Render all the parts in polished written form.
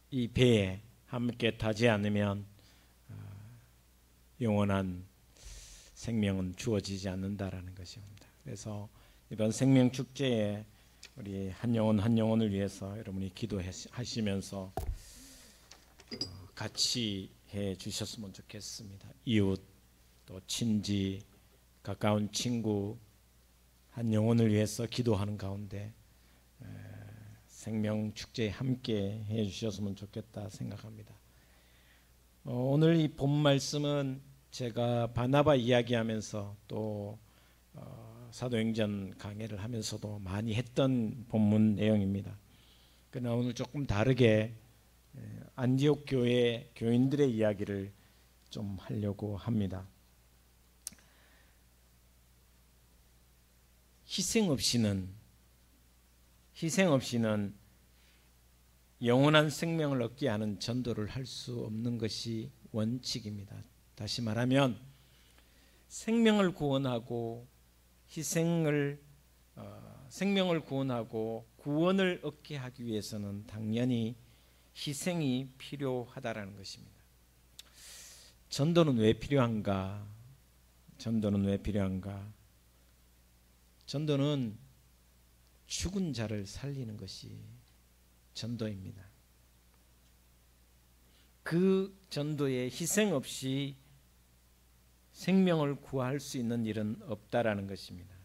이 배에 함께 타지 않으면 영원한 생명은 주어지지 않는다라는 것입니다. 그래서 이번 생명 축제에 우리 한 영혼 한 영혼을 위해서 여러분이 기도하시면서 같이 해 주셨으면 좋겠습니다. 이웃, 또 친지, 가까운 친구 한 영혼을 위해서 기도하는 가운데 생명 축제에 함께 해 주셨으면 좋겠다 생각합니다. 오늘 이 본 말씀은 제가 바나바 이야기하면서 또 사도행전 강해를 하면서도 많이 했던 본문 내용입니다. 그러나 오늘 조금 다르게 안디옥 교회 교인들의 이야기를 좀 하려고 합니다. 희생 없이는 영원한 생명을 얻게 하는 전도를 할 수 없는 것이 원칙입니다. 다시 말하면 생명을 구원하고 생명을 구원하고 구원을 얻게 하기 위해서는 당연히 희생이 필요하다라는 것입니다. 전도는 왜 필요한가? 전도는 죽은 자를 살리는 것이 전도입니다. 그 전도에 희생 없이 생명을 구할 수 있는 일은 없다라는 것입니다.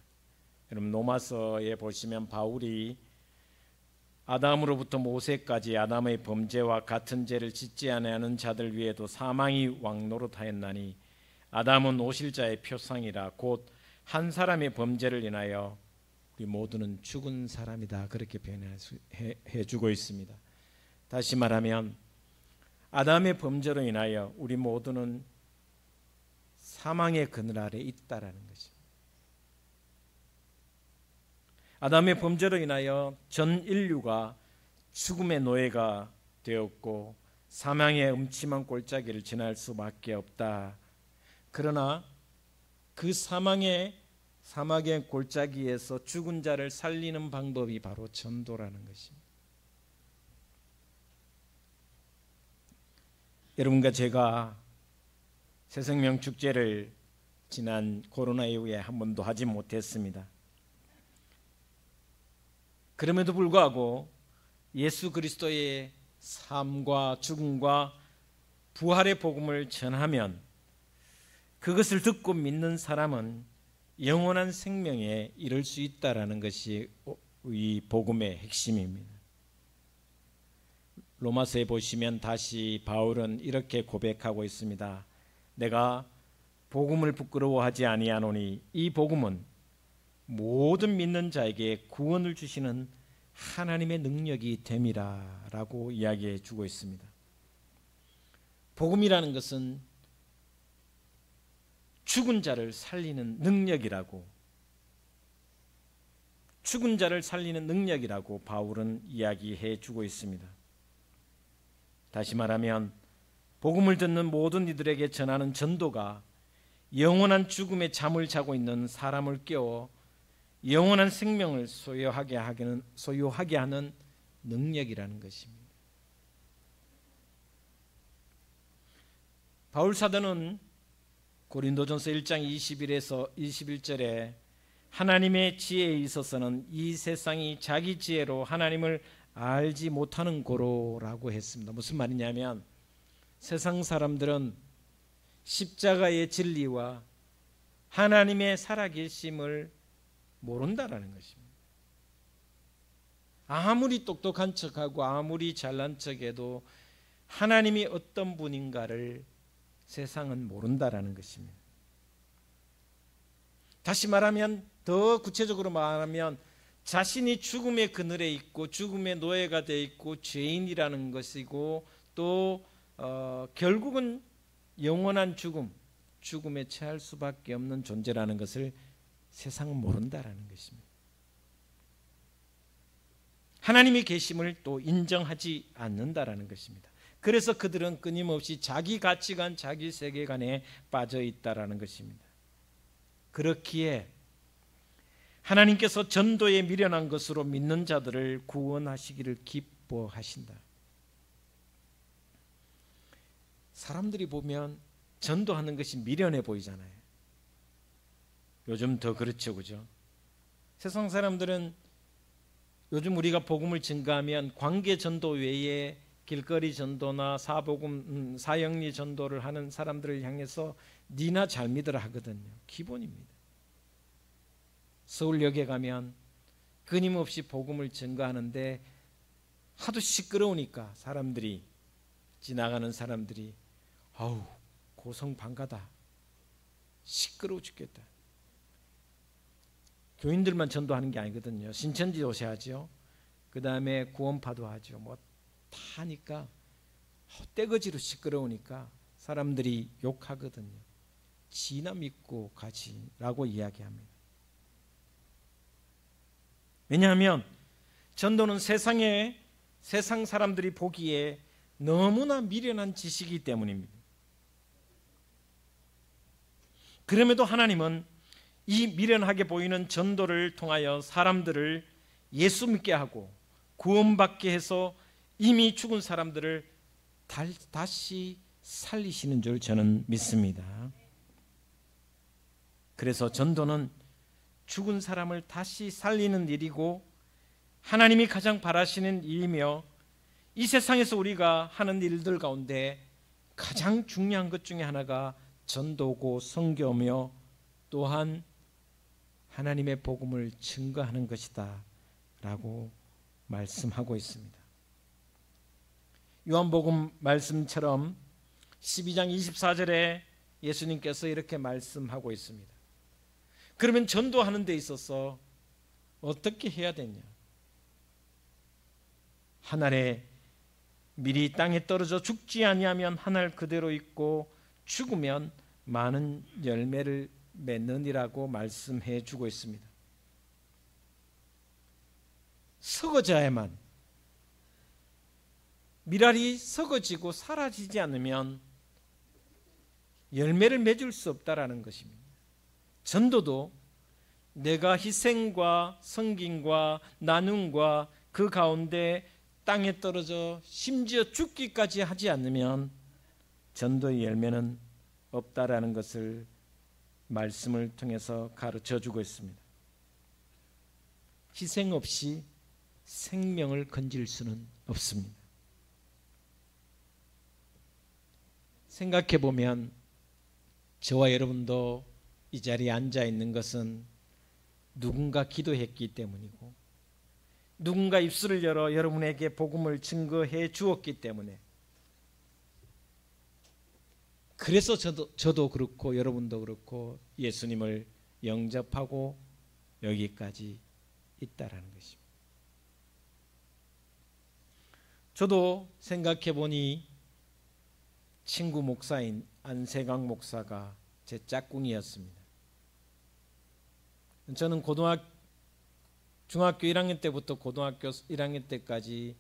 여러분 로마서에 보시면 바울이 아담으로부터 모세까지 아담의 범죄와 같은 죄를 짓지 아니하는 자들 위에도 사망이 왕노릇하였나니 아담은 오실자의 표상이라 곧 한 사람의 범죄를 인하여 우리 모두는 죽은 사람이다, 그렇게 표현해 주고 있습니다. 다시 말하면 아담의 범죄로 인하여 우리 모두는 사망의 그늘 아래 있다라는 것입니다. 아담의 범죄로 인하여 전 인류가 죽음의 노예가 되었고 사망의 음침한 골짜기를 지날 수밖에 없다. 그러나 그 사막의 골짜기에서 죽은 자를 살리는 방법이 바로 전도라는 것입니다. 여러분과 제가 새생명 축제를 지난 코로나 이후에 한 번도 하지 못했습니다. 그럼에도 불구하고 예수 그리스도의 삶과 죽음과 부활의 복음을 전하면 그것을 듣고 믿는 사람은 영원한 생명에 이를 수 있다라는 것이 이 복음의 핵심입니다. 로마서에 보시면 다시 바울은 이렇게 고백하고 있습니다. 내가 복음을 부끄러워하지 아니하노니 이 복음은 모든 믿는 자에게 구원을 주시는 하나님의 능력이 됨이라 라고 이야기해 주고 있습니다. 복음이라는 것은 죽은 자를 살리는 능력이라고 바울은 이야기해 주고 있습니다. 다시 말하면 복음을 듣는 모든 이들에게 전하는 전도가 영원한 죽음의 잠을 자고 있는 사람을 깨워 영원한 생명을 소유하게 하는 능력이라는 것입니다. 바울 사도는 고린도전서 1장 21에서 21절에 하나님의 지혜에 있어서는 이 세상이 자기 지혜로 하나님을 알지 못하는 고로라고 했습니다. 무슨 말이냐면 세상 사람들은 십자가의 진리와 하나님의 살아계심을 모른다라는 것입니다. 아무리 똑똑한 척하고 아무리 잘난 척해도 하나님이 어떤 분인가를 세상은 모른다라는 것입니다. 다시 말하면, 더 구체적으로 말하면 자신이 죽음의 그늘에 있고 죽음의 노예가 되어 있고 죄인이라는 것이고 또 결국은 영원한 죽음에 처할 수밖에 없는 존재라는 것을 세상은 모른다라는 것입니다. 하나님의 계심을 또 인정하지 않는다라는 것입니다. 그래서 그들은 끊임없이 자기 가치관, 자기 세계관에 빠져 있다라는 것입니다. 그렇기에 하나님께서 전도에 미련한 것으로 믿는 자들을 구원하시기를 기뻐하신다. 사람들이 보면 전도하는 것이 미련해 보이잖아요. 요즘 더 그렇죠, 그죠? 세상 사람들은 요즘 우리가 복음을 증거하면 관계 전도 외에 길거리 전도나 사복음, 사형리 전도를 하는 사람들을 향해서 니나 잘 믿으라 하거든요. 기본입니다. 서울역에 가면 끊임없이 복음을 증거하는데 하도 시끄러우니까 사람들이, 지나가는 사람들이 아우 고성방가다, 시끄러워 죽겠다. 교인들만 전도하는 게 아니거든요. 신천지 요새하죠. 그 다음에 구원파도 하죠. 뭐 다 하니까 떼거지로 시끄러우니까 사람들이 욕하거든요. 지나 믿고 가지라고 이야기합니다. 왜냐하면 전도는 세상 사람들이 보기에 너무나 미련한 지식이기 때문입니다. 그럼에도 하나님은 이 미련하게 보이는 전도를 통하여 사람들을 예수 믿게 하고 구원받게 해서 이미 죽은 사람들을 다시 살리시는 줄 저는 믿습니다. 그래서 전도는 죽은 사람을 다시 살리는 일이고 하나님이 가장 바라시는 일이며 이 세상에서 우리가 하는 일들 가운데 가장 중요한 것 중에 하나가 전도고 선교며 또한 하나님의 복음을 증거하는 것이다 라고 말씀하고 있습니다. 요한복음 말씀처럼 12장 24절에 예수님께서 이렇게 말씀하고 있습니다. 그러면 전도하는 데 있어서 어떻게 해야 되냐? 한 알에 밀이 땅에 떨어져 죽지 아니하면 한 알 그대로 있고 죽으면 많은 열매를 맺느니라고 말씀해 주고 있습니다. 썩어져야만, 밀알이 썩어지고 사라지지 않으면 열매를 맺을 수 없다라는 것입니다. 전도도 내가 희생과 섬김과 나눔과 그 가운데 땅에 떨어져 심지어 죽기까지 하지 않으면 전도의 열매는 없다라는 것을 말씀을 통해서 가르쳐 주고 있습니다. 희생 없이 생명을 건질 수는 없습니다. 생각해 보면 저와 여러분도 이 자리에 앉아 있는 것은 누군가 기도했기 때문이고 누군가 입술을 열어 여러분에게 복음을 증거해 주었기 때문에, 그래서 저도 그렇고 여러분도 그렇고 예수님을 영접하고 여기까지 있다라는 것입니다. 저도 생각해 보니 친구 목사인 안세강 목사가 제 짝꿍이었습니다. 저는 중학교 1학년 때부터 고등학교 1학년 때까지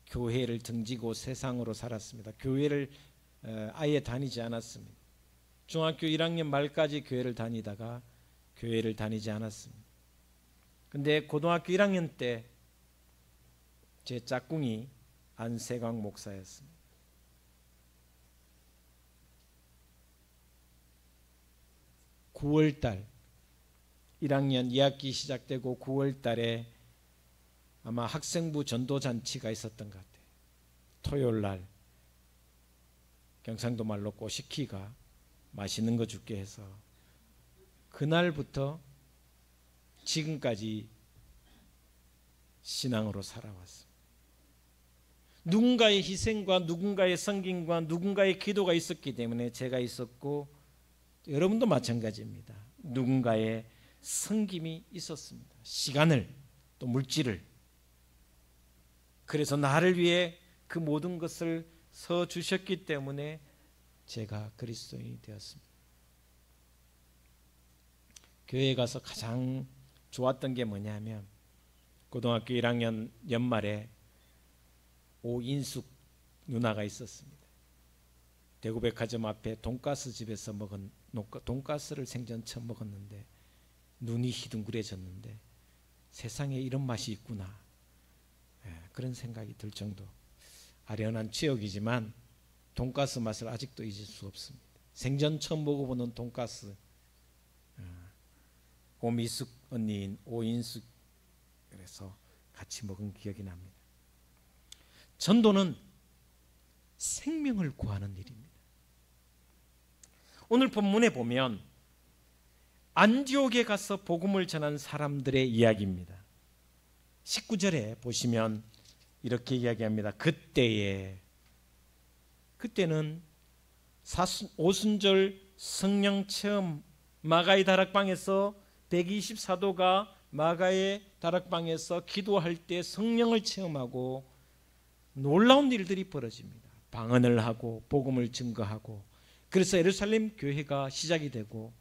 교회를 등지고 세상으로 살았습니다. 교회를 아예 다니지 않았습니다. 중학교 1학년 말까지 교회를 다니다가 교회를 다니지 않았습니다. 근데 고등학교 1학년 때 제 짝꿍이 안세강 목사였습니다. 9월달 1학년 2학기 시작되고 9월달에 아마 학생부 전도잔치가 있었던 것 같아요. 토요일날 경상도 말로 꼬시키가 맛있는 거 줄게 해서 그날부터 지금까지 신앙으로 살아왔습니다. 누군가의 희생과 누군가의 섬김과 누군가의 기도가 있었기 때문에 제가 있었고 여러분도 마찬가지입니다. 누군가의 섬김이 있었습니다. 시간을 또 물질을. 그래서 나를 위해 그 모든 것을 서 주셨기 때문에 제가 그리스도인이 되었습니다. 교회에 가서 가장 좋았던 게 뭐냐면 고등학교 1학년 연말에 오인숙 누나가 있었습니다. 대구백화점 앞에 돈가스 집에서 먹은 돈가스를 생전 처음 먹었는데 눈이 희둥그레졌는데 세상에 이런 맛이 있구나, 그런 생각이 들 정도. 아련한 추억이지만 돈가스 맛을 아직도 잊을 수 없습니다. 생전 처음 먹어보는 돈가스. 오미숙 언니인 오인숙 그래서 같이 먹은 기억이 납니다. 전도는 생명을 구하는 일입니다. 오늘 본문에 보면 안디옥에 가서 복음을 전한 사람들의 이야기입니다. 19절에 보시면 이렇게 이야기합니다. 그때는 오순절 성령 체험 마가의 다락방에서 124도가 마가의 다락방에서 기도할 때 성령을 체험하고 놀라운 일들이 벌어집니다. 방언을 하고 복음을 증거하고, 그래서 예루살렘 교회가 시작이 되고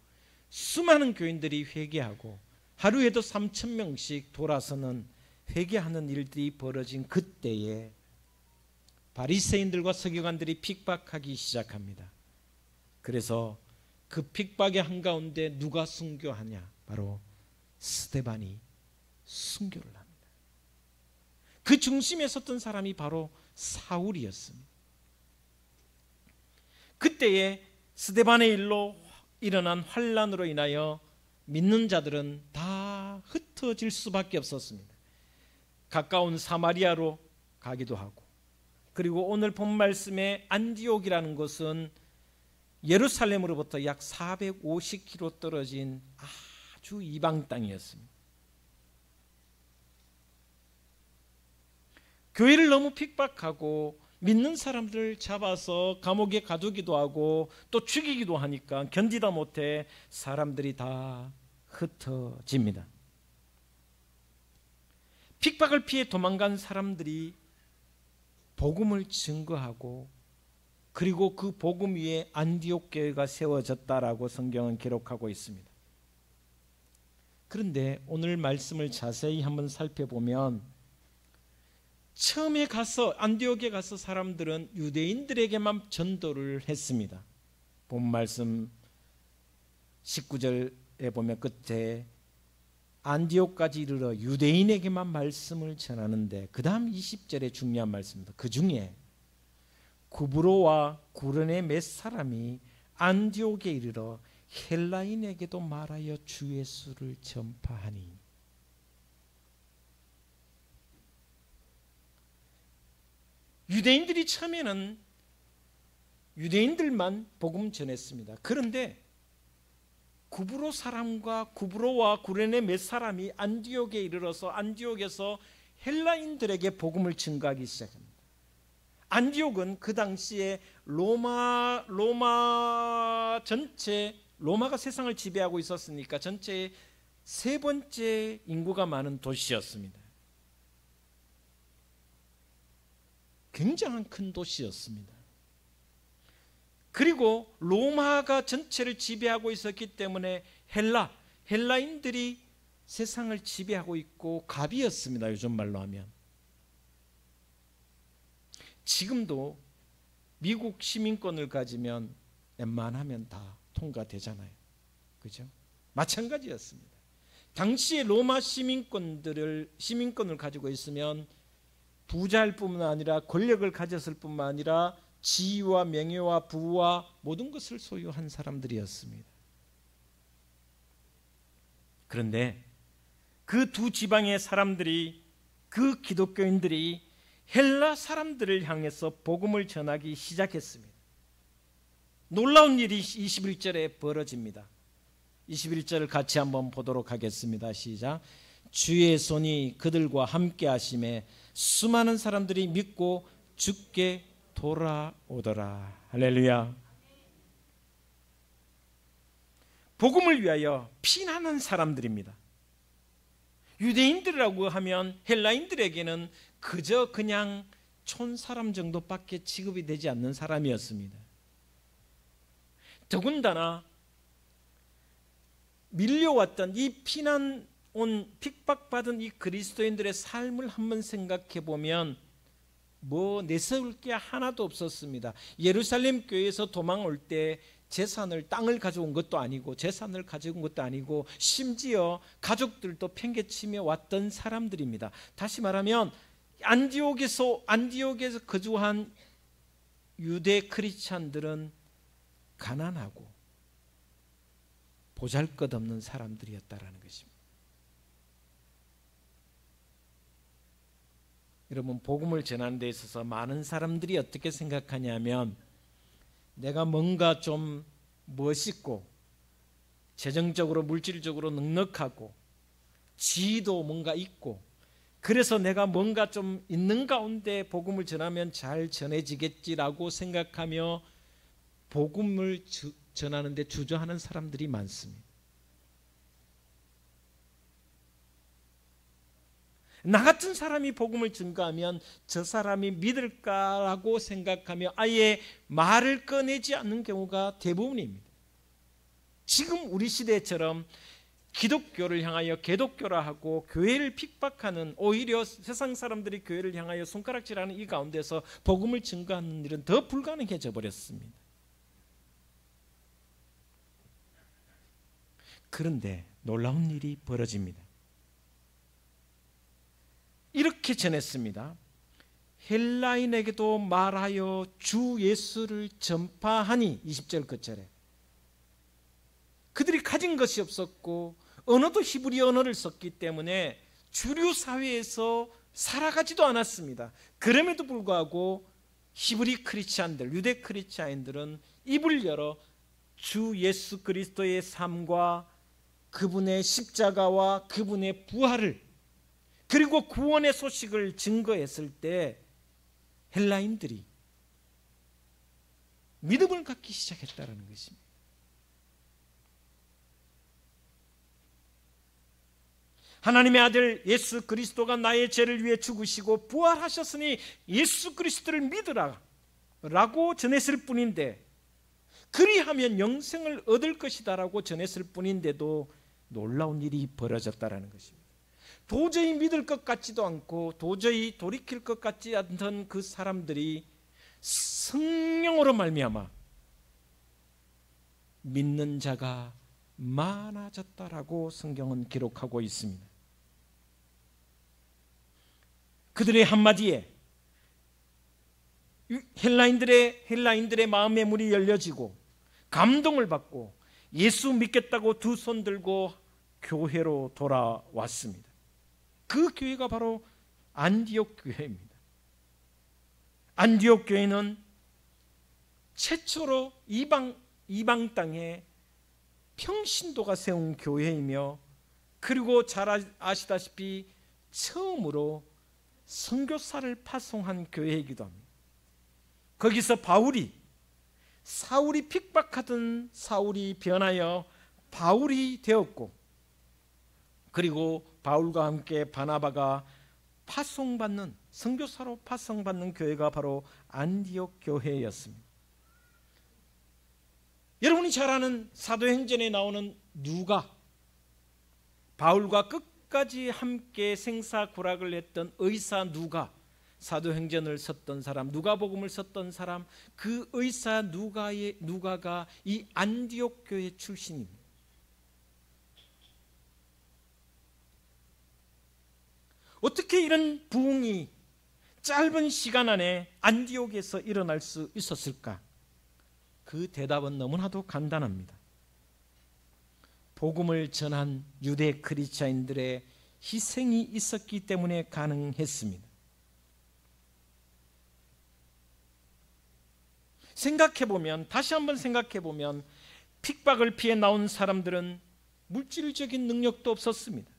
수많은 교인들이 회개하고 하루에도 3,000명씩 돌아서는 회개하는 일들이 벌어진 그때에 바리새인들과 서기관들이 핍박하기 시작합니다. 그래서 그 핍박의 한가운데 누가 순교하냐? 바로 스데반이 순교를 합니다. 그 중심에 섰던 사람이 바로 사울이었습니다. 그때에 스데반의 일로 일어난 환란으로 인하여 믿는 자들은 다 흩어질 수밖에 없었습니다. 가까운 사마리아로 가기도 하고, 그리고 오늘 본 말씀의 안디옥이라는 것은 예루살렘으로부터 약 450km 떨어진 아주 이방 땅이었습니다. 교회를 너무 핍박하고 믿는 사람들을 잡아서 감옥에 가두기도 하고 또 죽이기도 하니까 견디다 못해 사람들이 다 흩어집니다. 핍박을 피해 도망간 사람들이 복음을 증거하고, 그리고 그 복음 위에 안디옥 교회가 세워졌다라고 성경은 기록하고 있습니다. 그런데 오늘 말씀을 자세히 한번 살펴보면 처음에 가서 안디옥에 가서 사람들은 유대인들에게만 전도를 했습니다. 본 말씀 19절에 보면 끝에 안디옥까지 이르러 유대인에게만 말씀을 전하는데, 그 다음 20절에 중요한 말씀입니다. 그 중에 구브로와 구르네 몇 사람이 안디옥에 이르러 헬라인에게도 말하여 주 예수를 전파하니. 유대인들이 처음에는 유대인들만 복음 전했습니다. 그런데 구브로 사람과 구브로와 구레네 몇 사람이 안디옥에 이르러서 안디옥에서 헬라인들에게 복음을 증거하기 시작합니다. 안디옥은 그 당시에 로마가 세상을 지배하고 있었으니까 전체 세 번째 인구가 많은 도시였습니다. 굉장한 큰 도시였습니다. 그리고 로마가 전체를 지배하고 있었기 때문에 헬라인들이 세상을 지배하고 있고 갑이었습니다. 요즘 말로 하면. 지금도 미국 시민권을 가지면 웬만하면 다 통과되잖아요. 그죠? 마찬가지였습니다. 당시에 로마 시민권을 가지고 있으면 부자일 뿐만 아니라 권력을 가졌을 뿐만 아니라 지위와 명예와 부와 모든 것을 소유한 사람들이었습니다. 그런데 그 두 지방의 사람들이, 그 기독교인들이 헬라 사람들을 향해서 복음을 전하기 시작했습니다. 놀라운 일이 21절에 벌어집니다. 21절을 같이 한번 보도록 하겠습니다. 시작. 주의 손이 그들과 함께 하심에 수많은 사람들이 믿고 주께 돌아오더라. 할렐루야. 복음을 위하여 피난한 사람들입니다. 유대인들이라고 하면 헬라인들에게는 그저 그냥 촌사람 정도밖에 취급이 되지 않는 사람이었습니다. 더군다나 밀려왔던 이 피난 온 핍박받은 이 그리스도인들의 삶을 한번 생각해 보면 내세울 게 하나도 없었습니다. 예루살렘 교회에서 도망올 때 땅을 가져온 것도 아니고 재산을 가져온 것도 아니고 심지어 가족들도 팽개치며 왔던 사람들입니다. 다시 말하면 안디옥에서 거주한 유대 크리스찬들은 가난하고 보잘것없는 사람들이었다라는 것입니다. 여러분, 복음을 전하는 데 있어서 많은 사람들이 어떻게 생각하냐면 내가 뭔가 좀 멋있고 재정적으로 물질적으로 넉넉하고 지위도 뭔가 있고 그래서 내가 뭔가 좀 있는 가운데 복음을 전하면 잘 전해지겠지라고 생각하며 복음을 전하는 데 주저하는 사람들이 많습니다. 나 같은 사람이 복음을 증거하면 저 사람이 믿을까라고 생각하며 아예 말을 꺼내지 않는 경우가 대부분입니다. 지금 우리 시대처럼 기독교를 향하여 개독교라 하고 교회를 핍박하는, 오히려 세상 사람들이 교회를 향하여 손가락질하는 이 가운데서 복음을 증거하는 일은 더 불가능해져 버렸습니다. 그런데 놀라운 일이 벌어집니다. 이렇게 전했습니다. 헬라인에게도 말하여 주 예수를 전파하니, 20절 끝절에 그들이 가진 것이 없었고 언어도 히브리 언어를 썼기 때문에 주류 사회에서 살아가지도 않았습니다. 그럼에도 불구하고 히브리 크리스찬들, 유대 크리스찬들은 입을 열어 주 예수 그리스도의 삶과 그분의 십자가와 그분의 부활을 그리고 구원의 소식을 증거했을 때 헬라인들이 믿음을 갖기 시작했다는 것입니다. 하나님의 아들 예수 그리스도가 나의 죄를 위해 죽으시고 부활하셨으니 예수 그리스도를 믿으라 라고 전했을 뿐인데, 그리하면 영생을 얻을 것이다 라고 전했을 뿐인데도 놀라운 일이 벌어졌다는 것입니다. 도저히 믿을 것 같지도 않고 도저히 돌이킬 것 같지 않던 그 사람들이 성령으로 말미암아 믿는 자가 많아졌다라고 성경은 기록하고 있습니다. 그들의 한마디에 헬라인들의 마음의 문이 열려지고 감동을 받고 예수 믿겠다고 두 손 들고 교회로 돌아왔습니다. 그 교회가 바로 안디옥 교회입니다. 안디옥 교회는 최초로 이방 땅에 평신도가 세운 교회이며, 그리고 잘 아시다시피 처음으로 선교사를 파송한 교회이기도 합니다. 거기서 사울이 핍박하던 사울이 변하여 바울이 되었고, 그리고 바울과 함께 바나바가 선교사로 파송받는 교회가 바로 안디옥 교회였습니다. 여러분이 잘 아는 사도행전에 나오는 누가, 바울과 끝까지 함께 생사구락을 했던 의사 누가, 사도행전을 썼던 사람, 누가복음을 썼던 사람, 그 의사 누가가 이 안디옥 교회 출신입니다. 어떻게 이런 부흥이 짧은 시간 안에 안디옥에서 일어날 수 있었을까? 그 대답은 너무나도 간단합니다. 복음을 전한 유대 크리스찬들의 희생이 있었기 때문에 가능했습니다. 다시 한번 생각해보면 핍박을 피해 나온 사람들은 물질적인 능력도 없었습니다.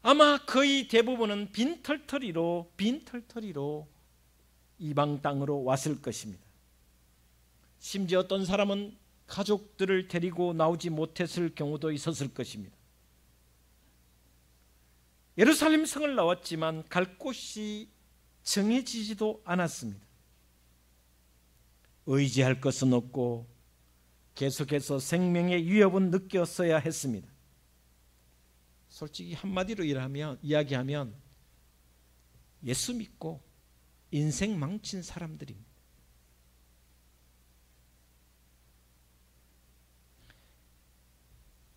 아마 거의 대부분은 빈털터리로 이방 땅으로 왔을 것입니다. 심지어 어떤 사람은 가족들을 데리고 나오지 못했을 경우도 있었을 것입니다. 예루살렘 성을 나왔지만 갈 곳이 정해지지도 않았습니다. 의지할 것은 없고 계속해서 생명의 위협은 느꼈어야 했습니다. 솔직히 한마디로 이야기하면 예수 믿고 인생 망친 사람들입니다.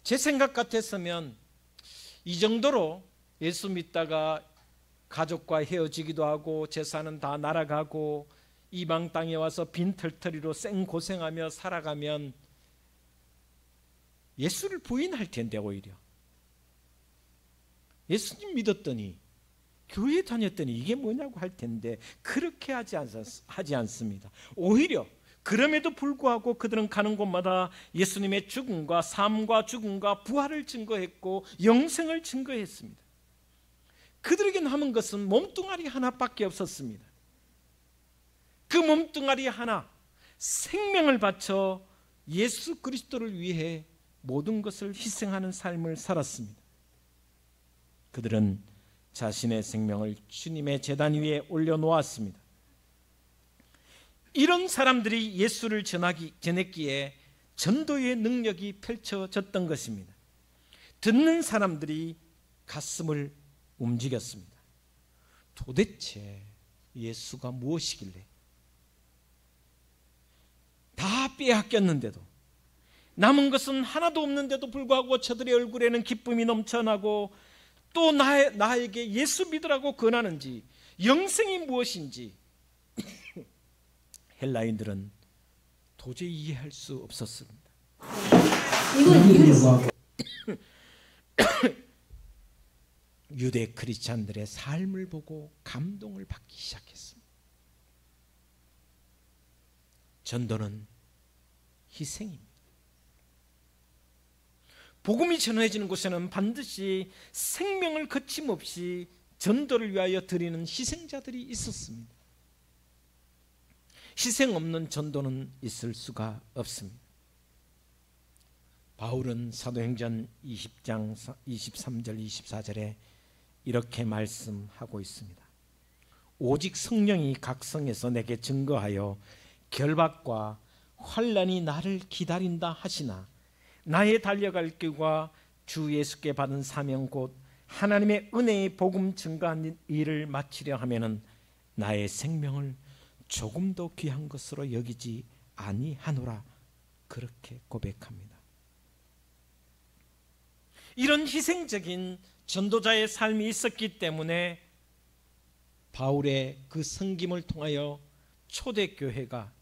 제 생각 같았으면 이 정도로 예수 믿다가 가족과 헤어지기도 하고 재산은 다 날아가고 이방 땅에 와서 빈털터리로 생고생하며 살아가면 예수를 부인할 텐데, 오히려 예수님 믿었더니 교회 다녔더니 이게 뭐냐고 할 텐데 그렇게 하지 않습니다. 오히려 그럼에도 불구하고 그들은 가는 곳마다 예수님의 죽음과 삶과 죽음과 부활을 증거했고 영생을 증거했습니다. 그들에게 남은 것은 몸뚱아리 하나밖에 없었습니다. 그 몸뚱아리 하나, 생명을 바쳐 예수 그리스도를 위해 모든 것을 희생하는 삶을 살았습니다. 그들은 자신의 생명을 주님의 제단 위에 올려놓았습니다. 이런 사람들이 예수를 전했기에 전도의 능력이 펼쳐졌던 것입니다. 듣는 사람들이 가슴을 움직였습니다. 도대체 예수가 무엇이길래 다 빼앗겼는데도, 남은 것은 하나도 없는데도 불구하고 저들의 얼굴에는 기쁨이 넘쳐나고 또 나에게 예수 믿으라고 권하는지, 영생이 무엇인지 헬라인들은 도저히 이해할 수 없었습니다. 유대 크리스찬들의 삶을 보고 감동을 받기 시작했습니다. 전도는 희생입니다. 복음이 전해지는 곳에는 반드시 생명을 거침없이 전도를 위하여 드리는 희생자들이 있었습니다. 희생 없는 전도는 있을 수가 없습니다. 바울은 사도행전 20장 23절 24절에 이렇게 말씀하고 있습니다. 오직 성령이 각 성에서 내게 증거하여 결박과 환난이 나를 기다린다 하시나 나의 달려갈 길과 주 예수께 받은 사명 곧 하나님의 은혜의 복음 증거한 일을 마치려 하면은 나의 생명을 조금도 귀한 것으로 여기지 아니하노라, 그렇게 고백합니다. 이런 희생적인 전도자의 삶이 있었기 때문에 바울의 그 섬김을 통하여 초대교회가,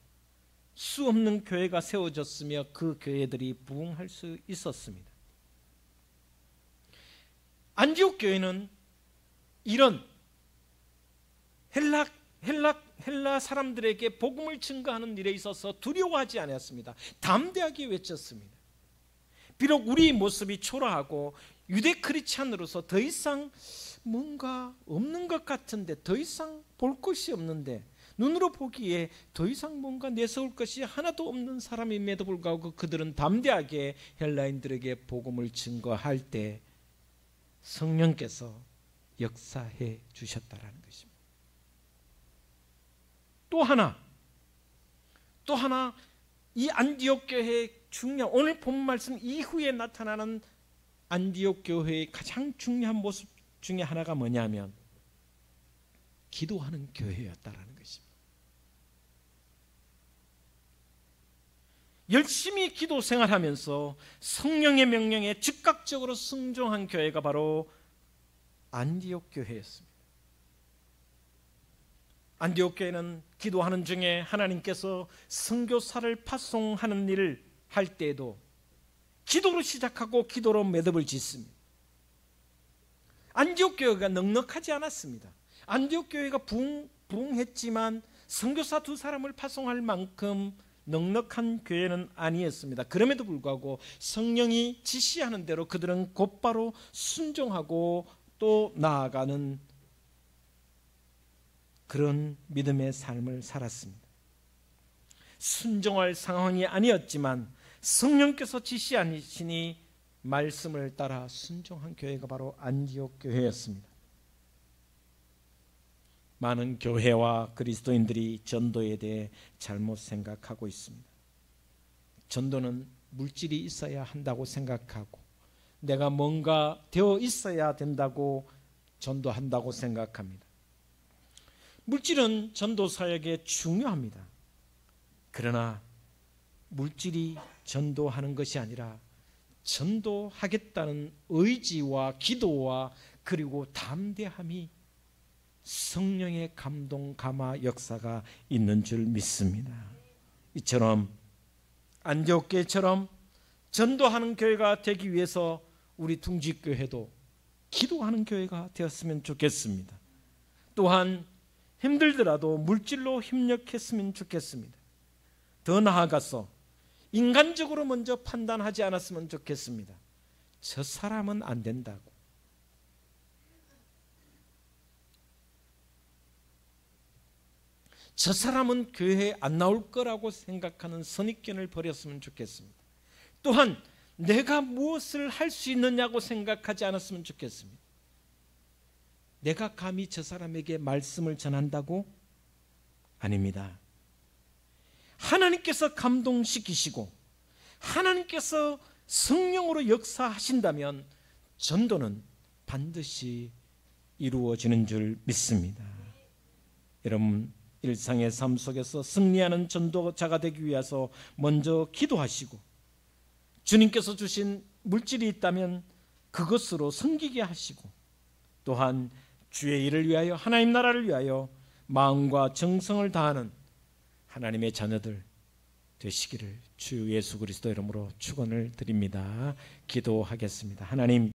수 없는 교회가 세워졌으며 그 교회들이 부흥할 수 있었습니다. 안디옥 교회는 이런 헬라 사람들에게 복음을 증거하는 일에 있어서 두려워하지 않았습니다. 담대하게 외쳤습니다. 비록 우리 모습이 초라하고 유대 크리스찬으로서 더 이상 뭔가 없는 것 같은데, 더 이상 볼 것이 없는데, 눈으로 보기에 더 이상 뭔가 내세울 것이 하나도 없는 사람임에도 불구하고 그들은 담대하게 헬라인들에게 복음을 증거할 때 성령께서 역사해 주셨다라는 것입니다. 또 하나 이 안디옥 교회의 중요한, 오늘 본 말씀 이후에 나타나는 안디옥 교회의 가장 중요한 모습 중에 하나가 뭐냐면 기도하는 교회였다라는 것입니다. 열심히 기도 생활하면서 성령의 명령에 즉각적으로 순종한 교회가 바로 안디옥 교회였습니다. 안디옥 교회는 기도하는 중에 하나님께서 선교사를 파송하는 일을 할 때에도 기도로 시작하고 기도로 매듭을 짓습니다. 안디옥 교회가 넉넉하지 않았습니다. 안디옥 교회가 부흥했지만 선교사 2사람을 파송할 만큼 넉넉한 교회는 아니었습니다. 그럼에도 불구하고 성령이 지시하는 대로 그들은 곧바로 순종하고 또 나아가는 그런 믿음의 삶을 살았습니다. 순종할 상황이 아니었지만 성령께서 지시하시니 말씀을 따라 순종한 교회가 바로 안디옥 교회였습니다. 많은 교회와 그리스도인들이 전도에 대해 잘못 생각하고 있습니다. 전도는 물질이 있어야 한다고 생각하고 내가 뭔가 되어 있어야 된다고 전도한다고 생각합니다. 물질은 전도 사역에 중요합니다. 그러나 물질이 전도하는 것이 아니라 전도하겠다는 의지와 기도와 그리고 담대함이 성령의 감동, 감화 역사가 있는 줄 믿습니다. 이처럼 안디옥교회처럼 전도하는 교회가 되기 위해서 우리 둥지교회도 기도하는 교회가 되었으면 좋겠습니다. 또한 힘들더라도 물질로 협력했으면 좋겠습니다. 더 나아가서 인간적으로 먼저 판단하지 않았으면 좋겠습니다. 저 사람은 안 된다고, 저 사람은 교회에 안 나올 거라고 생각하는 선입견을 버렸으면 좋겠습니다. 또한 내가 무엇을 할 수 있느냐고 생각하지 않았으면 좋겠습니다. 내가 감히 저 사람에게 말씀을 전한다고? 아닙니다. 하나님께서 감동시키시고 하나님께서 성령으로 역사하신다면 전도는 반드시 이루어지는 줄 믿습니다. 여러분, 일상의 삶 속에서 승리하는 전도자가 되기 위해서 먼저 기도하시고 주님께서 주신 물질이 있다면 그것으로 섬기게 하시고 또한 주의 일을 위하여 하나님 나라를 위하여 마음과 정성을 다하는 하나님의 자녀들 되시기를 주 예수 그리스도 이름으로 축원을 드립니다. 기도하겠습니다. 하나님,